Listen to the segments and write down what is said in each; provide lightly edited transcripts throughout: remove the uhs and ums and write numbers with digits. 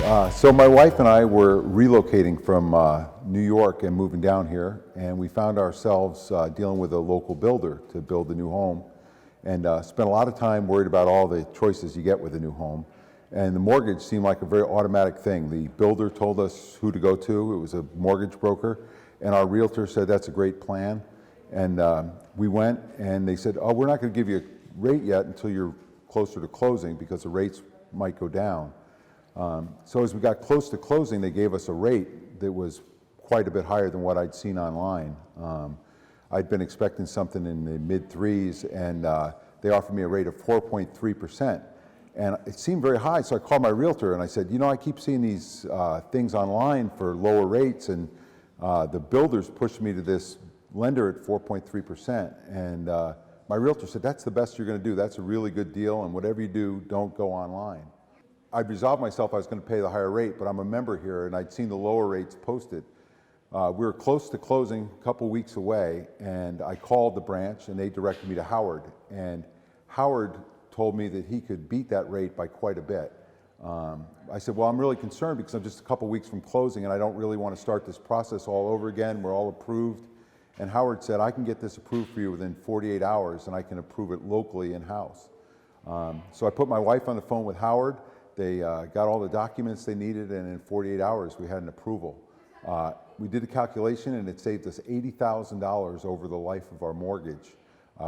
So my wife and I were relocating from New York and moving down here, and we found ourselves dealing with a local builder to build a new home, and spent a lot of time worried about all the choices you get with a new home. And the mortgage seemed like a very automatic thing. The builder told us who to go to. It was a mortgage broker, and our realtor said that's a great plan. And we went, and they said, oh, we're not going to give you a rate yet until you're closer to closing because the rates might go down. So as we got close to closing, they gave us a rate that was quite a bit higher than what I'd seen online. I'd been expecting something in the mid threes, and they offered me a rate of 4.3%. And it seemed very high, so I called my realtor and I said, you know, I keep seeing these things online for lower rates, and the builders pushed me to this lender at 4.3%. And my realtor said, that's the best you're going to do. That's a really good deal, and whatever you do, don't go online. I'd resolved myself I was going to pay the higher rate, but I'm a member here and I'd seen the lower rates posted. We were close to closing, a couple weeks away, and I called the branch and they directed me to Howard. And Howard told me that he could beat that rate by quite a bit. I said, well, I'm really concerned because I'm just a couple weeks from closing and I don't really want to start this process all over again. We're all approved. And Howard said, I can get this approved for you within 48 hours and I can approve it locally in-house. So I put my wife on the phone with Howard. They got all the documents they needed, and in 48 hours we had an approval. We did a calculation and it saved us $80,000 over the life of our mortgage.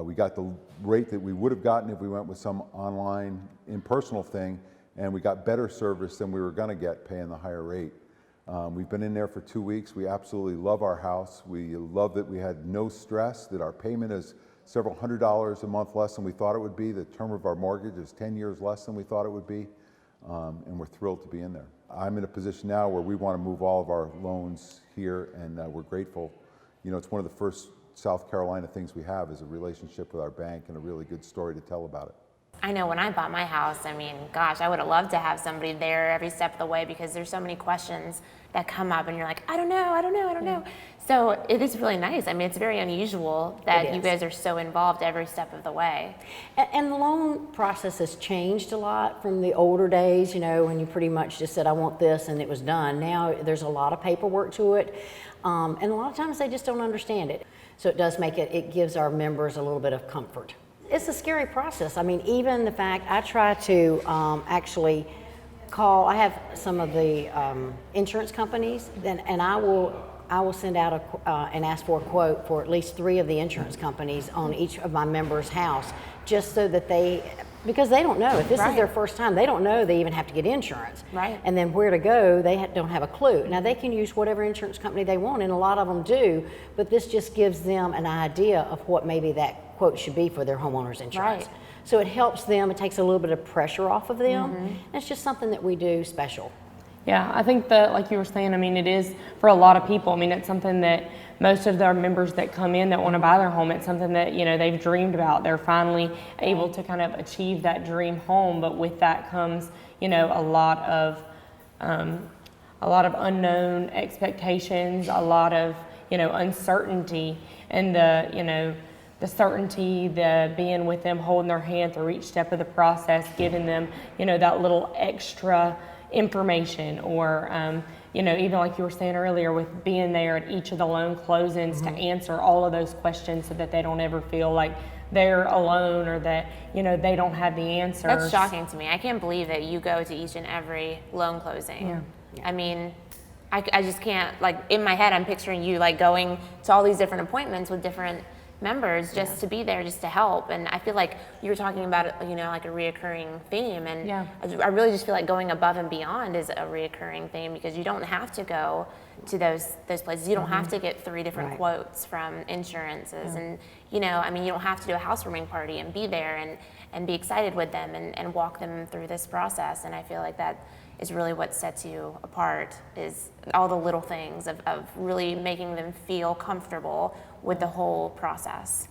We got the rate that we would have gotten if we went with some online impersonal thing, and we got better service than we were going to get paying the higher rate. We've been in there for 2 weeks. We absolutely love our house. We love that we had no stress, that our payment is several $100s a month less than we thought it would be. The term of our mortgage is 10 years less than we thought it would be. And we're thrilled to be in there. I'm in a position now where we want to move all of our loans here, and we're grateful. You know, it's one of the first South Carolina things we have is a relationship with our bank and a really good story to tell about it. I know when I bought my house, I mean, gosh, I would have loved to have somebody there every step of the way because there's so many questions that come up and you're like, I don't know. So it is really nice. I mean, it's very unusual that you guys are so involved every step of the way. And the loan process has changed a lot from the older days, you know, when you pretty much just said, I want this, and it was done. Now there's a lot of paperwork to it, and a lot of times they just don't understand it. So it does make it gives our members a little bit of comfort. It's a scary process. I mean, even the fact I try to actually call, I have some of the insurance companies, and I will send out and ask for a quote for at least 3 of the insurance companies on each of my members' house, just so that because they don't know. If this is their first time, they don't know they even have to get insurance. Right. And then where to go, they don't have a clue. Now they can use whatever insurance company they want, and a lot of them do, but this just gives them an idea of what maybe that quote should be for their homeowner's insurance. Right. So it helps them, it takes a little bit of pressure off of them, and it's just something that we do special. Yeah, I think that, like you were saying, I mean, it is for a lot of people. I mean, it's something that most of our members that come in that want to buy their home, it's something that, you know, they've dreamed about. They're finally able to kind of achieve that dream home, but with that comes, you know, a lot of unknown expectations, a lot of, you know, uncertainty, and the certainty, the being with them, holding their hand through each step of the process, giving them, you know, that little extra information, or you know, even like you were saying earlier, with being there at each of the loan closings to answer all of those questions so that they don't ever feel like they're alone or that, you know, they don't have the answers. That's shocking to me. I can't believe that you go to each and every loan closing. Yeah. I mean, I just can't, like, in my head I'm picturing you like going to all these different appointments with different members just to be there, just to help. And I feel like you were talking about, you know, like a reoccurring theme, and I really just feel like going above and beyond is a reoccurring theme, because you don't have to go to those places. You don't have to get 3 different quotes from insurances, and, you know, I mean, you don't have to do a housewarming party and be there and be excited with them and walk them through this process. And I feel like that is really what sets you apart, is all the little things of really making them feel comfortable with the whole process.